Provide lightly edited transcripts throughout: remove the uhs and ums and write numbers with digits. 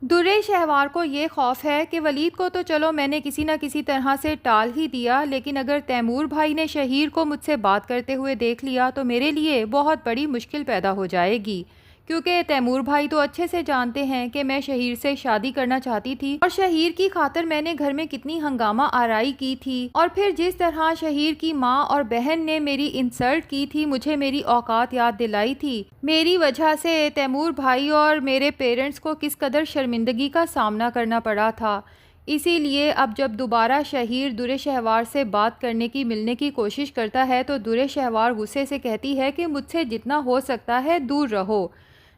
दुर्रे शहवार को ये खौफ है कि वलीद को तो चलो मैंने किसी न किसी तरह से टाल ही दिया, लेकिन अगर तैमूर भाई ने शहीर को मुझसे बात करते हुए देख लिया तो मेरे लिए बहुत बड़ी मुश्किल पैदा हो जाएगी, क्योंकि तैमूर भाई तो अच्छे से जानते हैं कि मैं शहीर से शादी करना चाहती थी और शहीर की खातिर मैंने घर में कितनी हंगामा आराई की थी। और फिर जिस तरह शहीर की माँ और बहन ने मेरी इंसल्ट की थी, मुझे मेरी औकात याद दिलाई थी, मेरी वजह से तैमूर भाई और मेरे पेरेंट्स को किस कदर शर्मिंदगी का सामना करना पड़ा था। इसीलिए अब जब दोबारा शहीर दुर्रे शहवार से बात करने की मिलने की कोशिश करता है तो दुर्रे शहवार गुस्से से कहती है कि मुझसे जितना हो सकता है दूर रहो,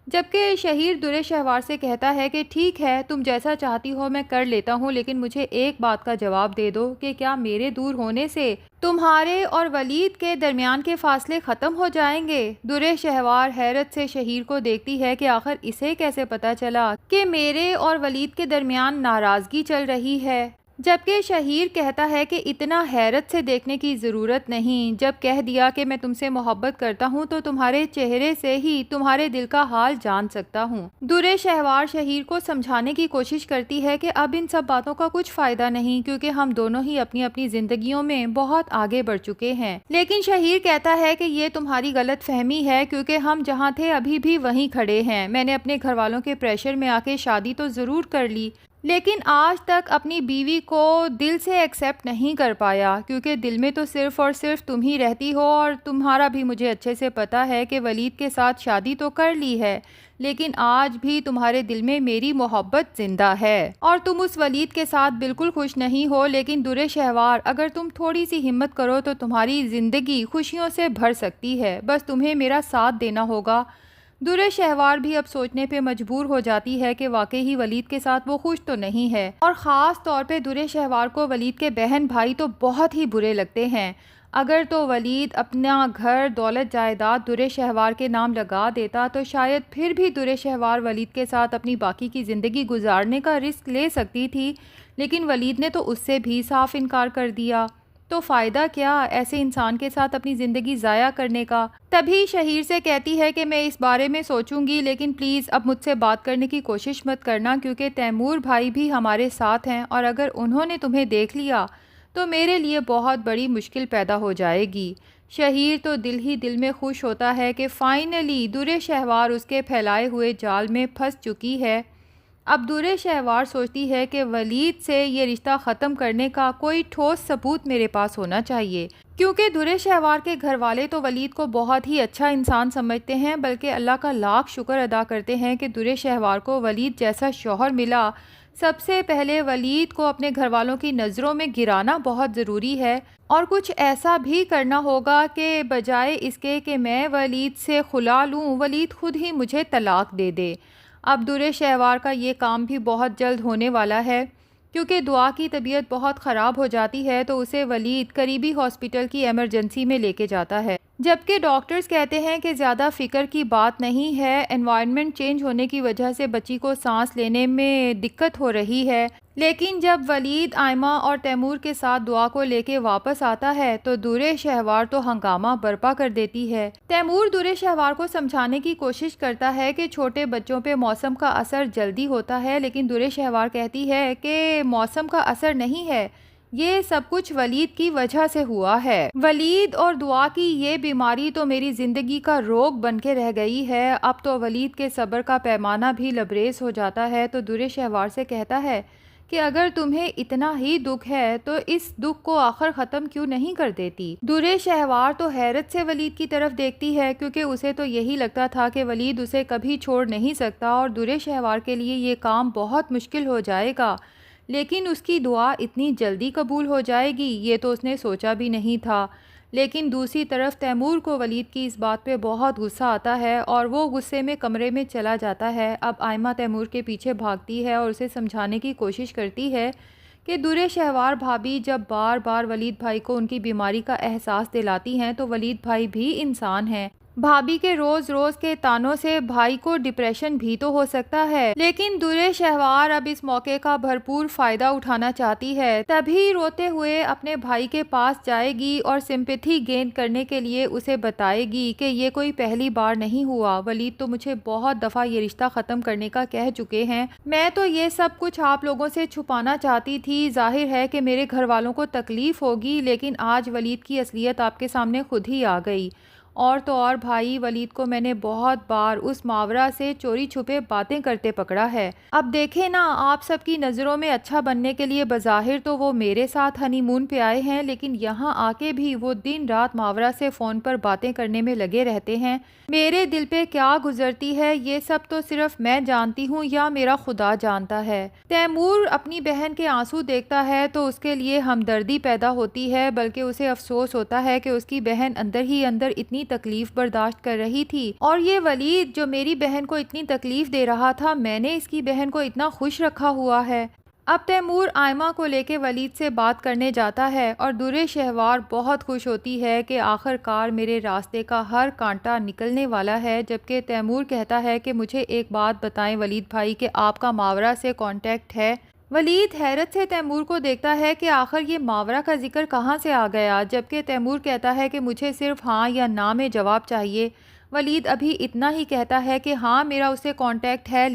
जबकि शहीर दुर्रे शहवार से कहता है कि ठीक है, तुम जैसा चाहती हो मैं कर लेता हूँ, लेकिन मुझे एक बात का जवाब दे दो कि क्या मेरे दूर होने से तुम्हारे और वलीद के दरमियान के फासले ख़त्म हो जाएंगे। दुर्रे शहवार हैरत से शहीर को देखती है कि आखिर इसे कैसे पता चला कि मेरे और वलीद के दरमियान नाराज़गी चल रही है, जबकि शहीर कहता है कि इतना हैरत से देखने की ज़रूरत नहीं, जब कह दिया कि मैं तुमसे मोहब्बत करता हूँ तो तुम्हारे चेहरे से ही तुम्हारे दिल का हाल जान सकता हूँ। दुर्रे शहवार शहीर को समझाने की कोशिश करती है कि अब इन सब बातों का कुछ फ़ायदा नहीं, क्योंकि हम दोनों ही अपनी अपनी ज़िंदगियों में बहुत आगे बढ़ चुके हैं। लेकिन शहीर कहता है कि ये तुम्हारी गलत फहमी है, क्योंकि हम जहाँ थे अभी भी वहीं खड़े हैं। मैंने अपने घर वालों के प्रेशर में आके शादी तो ज़रूर कर ली, लेकिन आज तक अपनी बीवी को दिल से एक्सेप्ट नहीं कर पाया, क्योंकि दिल में तो सिर्फ़ और सिर्फ तुम ही रहती हो और तुम्हारा भी मुझे अच्छे से पता है कि वलीद के साथ शादी तो कर ली है, लेकिन आज भी तुम्हारे दिल में मेरी मोहब्बत ज़िंदा है और तुम उस वलीद के साथ बिल्कुल खुश नहीं हो। लेकिन दुर्रे शहवार, अगर तुम थोड़ी सी हिम्मत करो तो तुम्हारी ज़िंदगी खुशियों से भर सकती है, बस तुम्हें मेरा साथ देना होगा। दुर्रे शहवार भी अब सोचने पे मजबूर हो जाती है कि वाकई ही वलीद के साथ वो खुश तो नहीं है, और ख़ास तौर पे दुर्रे शहवार को वलीद के बहन भाई तो बहुत ही बुरे लगते हैं। अगर तो वलीद अपना घर दौलत जायदाद दुर्रे शहवार के नाम लगा देता तो शायद फिर भी दुर्रे शहवार वलीद के साथ अपनी बाकी की ज़िंदगी गुजारने का रिस्क ले सकती थी, लेकिन वलीद ने तो उससे भी साफ इनकार कर दिया। तो फ़ायदा क्या ऐसे इंसान के साथ अपनी ज़िंदगी ज़ाया करने का। तभी शहीर से कहती है कि मैं इस बारे में सोचूंगी, लेकिन प्लीज़ अब मुझसे बात करने की कोशिश मत करना, क्योंकि तैमूर भाई भी हमारे साथ हैं और अगर उन्होंने तुम्हें देख लिया तो मेरे लिए बहुत बड़ी मुश्किल पैदा हो जाएगी। शहीर तो दिल ही दिल में खुश होता है कि फ़ाइनली दुर्रे शहवार उसके फैलाए हुए जाल में फंस चुकी है। अब दुर्रे शहवार सोचती है कि वलीद से ये रिश्ता ख़त्म करने का कोई ठोस सबूत मेरे पास होना चाहिए, क्योंकि दुर्रे शहवार के घर वाले तो वलीद को बहुत ही अच्छा इंसान समझते हैं, बल्कि अल्लाह का लाख शुक्र अदा करते हैं कि दुर्रे शहवार को वलीद जैसा शौहर मिला। सबसे पहले वलीद को अपने घर वालों की नज़रों में गिराना बहुत ज़रूरी है, और कुछ ऐसा भी करना होगा कि बजाय इसके कि मैं वलीद से खुला लूँ, वलीद खुद ही मुझे तलाक दे दे। अब दुर्रे शहवार का ये काम भी बहुत जल्द होने वाला है, क्योंकि दुआ की तबीयत बहुत ख़राब हो जाती है तो उसे वलीद करीबी हॉस्पिटल की एमरजेंसी में लेके जाता है, जबकि डॉक्टर्स कहते हैं कि ज़्यादा फ़िक्र की बात नहीं है, एनवायरनमेंट चेंज होने की वजह से बच्ची को सांस लेने में दिक्कत हो रही है। लेकिन जब वलीद आयमा और तैमूर के साथ दुआ को लेके वापस आता है तो दुर्रे शहवार तो हंगामा बर्पा कर देती है। तैमूर दुर्रे शहवार को समझाने की कोशिश करता है कि छोटे बच्चों पे मौसम का असर जल्दी होता है, लेकिन दुर्रे शहवार कहती है कि मौसम का असर नहीं है, ये सब कुछ वलीद की वजह से हुआ है। वलीद और दुआ की ये बीमारी तो मेरी ज़िंदगी का रोग बन के रह गई है। अब तो वलीद के सब्र का पैमाना भी लबरेज हो जाता है तो दुर्रे शहवार से कहता है कि अगर तुम्हें इतना ही दुख है तो इस दुख को आखिर ख़त्म क्यों नहीं कर देती। दुर्रे शहवार तो हैरत से वलीद की तरफ देखती है, क्योंकि उसे तो यही लगता था कि वलीद उसे कभी छोड़ नहीं सकता और दुर्रे शहवार के लिए ये काम बहुत मुश्किल हो जाएगा, लेकिन उसकी दुआ इतनी जल्दी कबूल हो जाएगी ये तो उसने सोचा भी नहीं था। लेकिन दूसरी तरफ तैमूर को वलीद की इस बात पे बहुत गुस्सा आता है और वो गुस्से में कमरे में चला जाता है। अब आयमा तैमूर के पीछे भागती है और उसे समझाने की कोशिश करती है कि दुर्रे शहवार भाभी जब बार बार वलीद भाई को उनकी बीमारी का एहसास दिलाती हैं तो वलीद भाई भी इंसान हैं, भाभी के रोज रोज के तानों से भाई को डिप्रेशन भी तो हो सकता है, लेकिन दुर्रे शहवार अब इस मौके का भरपूर फायदा उठाना चाहती है। तभी रोते हुए अपने भाई के पास जाएगी और सिंपैथी गेन करने के लिए उसे बताएगी कि ये कोई पहली बार नहीं हुआ, वलीद तो मुझे बहुत दफ़ा ये रिश्ता ख़त्म करने का कह चुके हैं। मैं तो ये सब कुछ आप लोगों से छुपाना चाहती थी। जाहिर है कि मेरे घर वालों को तकलीफ़ होगी, लेकिन आज वलीद की असलियत आपके सामने खुद ही आ गई। और तो और भाई, वलीद को मैंने बहुत बार उस मावरा से चोरी छुपे बातें करते पकड़ा है। अब देखें ना, आप सबकी नज़रों में अच्छा बनने के लिए बज़ाहिर तो वो मेरे साथ हनीमून पे आए हैं, लेकिन यहाँ आके भी वो दिन रात मावरा से फ़ोन पर बातें करने में लगे रहते हैं। मेरे दिल पे क्या गुजरती है ये सब तो सिर्फ मैं जानती हूँ या मेरा खुदा जानता है। तैमूर अपनी बहन के आंसू देखता है तो उसके लिए हमदर्दी पैदा होती है, बल्कि उसे अफसोस होता है कि उसकी बहन अंदर ही अंदर इतनी तकलीफ बर्दाश्त कर रही थी, और ये वलीद जो मेरी बहन को इतनी तकलीफ दे रहा था, मैंने इसकी बहन को इतना खुश रखा हुआ है। अब तैमूर आयमा को लेके वलीद से बात करने जाता है और दुर्रे शहवार बहुत खुश होती है कि आखिरकार मेरे रास्ते का हर कांटा निकलने वाला है। जबकि तैमूर कहता है कि मुझे एक बात बताएं वलीद भाई कि आपका मावरा से कांटेक्ट है। वलीद हैरत से तैमूर को देखता है कि आखिर ये मावरा का जिक्र कहाँ से आ गया, जबकि तैमूर कहता है कि मुझे सिर्फ हाँ या ना में जवाब चाहिए। वलीद अभी इतना ही कहता है कि हाँ मेरा उससे कांटेक्ट है,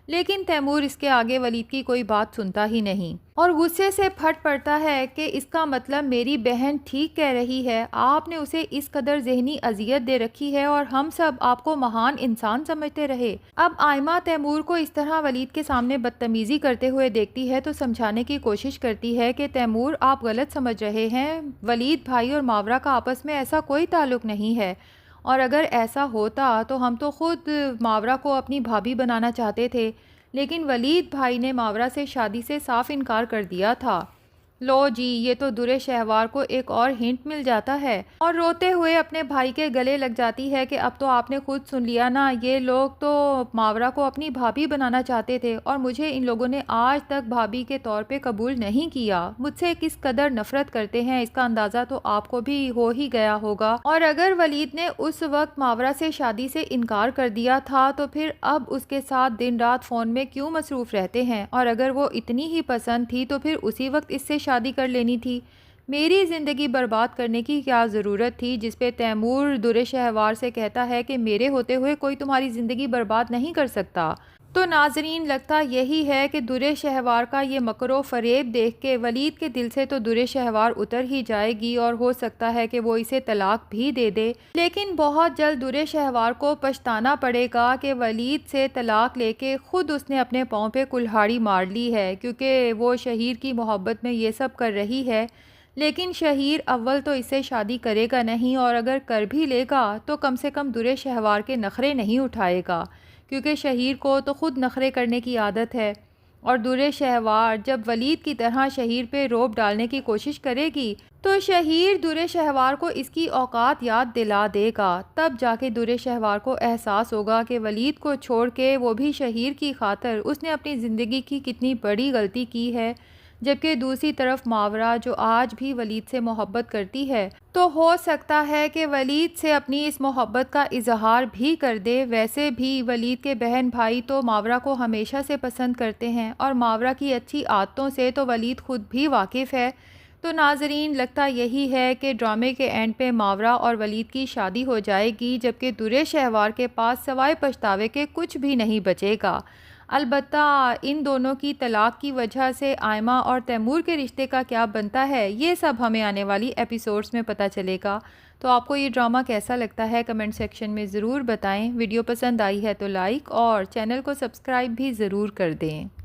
लेकिन तैमूर इसके आगे वलीद की कोई बात सुनता ही नहीं और गुस्से से फट पड़ता है कि इसका मतलब मेरी बहन ठीक कह रही है, आपने उसे इस कदर जहनी अजियत दे रखी है और हम सब आपको महान इंसान समझते रहे। अब आयमा तैमूर को इस तरह वलीद के सामने बदतमीज़ी करते हुए देखती है तो समझाने की कोशिश करती है कि तैमूर आप गलत समझ रहे हैं, वलीद भाई और मावरा का आपस में ऐसा कोई ताल्लुक़ नहीं है, और अगर ऐसा होता तो हम तो ख़ुद मावरा को अपनी भाभी बनाना चाहते थे, लेकिन वलीद भाई ने मावरा से शादी से साफ इनकार कर दिया था। लो जी, ये तो दुर्रे शहवार को एक और हिंट मिल जाता है और रोते हुए अपने भाई के गले लग जाती है कि अब तो आपने खुद सुन लिया ना, ये लोग तो मावरा को अपनी भाभी बनाना चाहते थे और मुझे इन लोगों ने आज तक भाभी के तौर पे कबूल नहीं किया। मुझसे किस कदर नफरत करते हैं इसका अंदाज़ा तो आपको भी हो ही गया होगा। और अगर वलीद ने उस वक्त मावरा से शादी से इनकार कर दिया था तो फिर अब उसके साथ दिन रात फ़ोन में क्यों मसरूफ़ रहते हैं, और अगर वो इतनी ही पसंद थी तो फिर उसी वक्त इससे शादी कर लेनी थी। मेरी ज़िंदगी बर्बाद करने की क्या ज़रूरत थी, जिस पे तैमूर दुर्रे शहवार से कहता है कि मेरे होते हुए कोई तुम्हारी ज़िंदगी बर्बाद नहीं कर सकता। तो नाजरीन, लगता यही है कि दुर्रे शहवार का ये मकरो फ़रेब देख के वलीद के दिल से तो दुर्रे शहवार उतर ही जाएगी और हो सकता है कि वो इसे तलाक भी दे दे, लेकिन बहुत जल्द दुर्रे शहवार को पछताना पड़ेगा कि वलीद से तलाक लेके ख़ुद उसने अपने पाँव पे कुल्हाड़ी मार ली है, क्योंकि वो शहीर की मोहब्बत में ये सब कर रही है। लेकिन शहीर अव्वल तो इससे शादी करेगा नहीं, और अगर कर भी लेगा तो कम से कम दुर्रे शहवार के नखरे नहीं उठाएगा, क्योंकि शहीर को तो ख़ुद नखरे करने की आदत है। और दुर्रे शहवार जब वलीद की तरह शहीर पे रोब डालने की कोशिश करेगी तो शहीर दुर्रे शहवार को इसकी औकात याद दिला देगा। तब जाके दुर्रे शहवार को एहसास होगा कि वलीद को छोड़ के, वो भी शहीर की खातर, उसने अपनी ज़िंदगी की कितनी बड़ी गलती की है। जबकि दूसरी तरफ मावरा जो आज भी वलीद से मोहब्बत करती है, तो हो सकता है कि वलीद से अपनी इस मोहब्बत का इजहार भी कर दे। वैसे भी वलीद के बहन भाई तो मावरा को हमेशा से पसंद करते हैं और मावरा की अच्छी आदतों से तो वलीद खुद भी वाकिफ़ है। तो नाजरीन, लगता यही है कि ड्रामे के एंड पे मावरा और वलीद की शादी हो जाएगी, जबकि दुर्रे शहवार के पास सवाए पछतावे के कुछ भी नहीं बचेगा। अलबत्ता इन दोनों की तलाक की वजह से आयमा और तैमूर के रिश्ते का क्या बनता है, ये सब हमें आने वाली एपिसोड्स में पता चलेगा। तो आपको ये ड्रामा कैसा लगता है कमेंट सेक्शन में ज़रूर बताएं। वीडियो पसंद आई है तो लाइक और चैनल को सब्सक्राइब भी ज़रूर कर दें।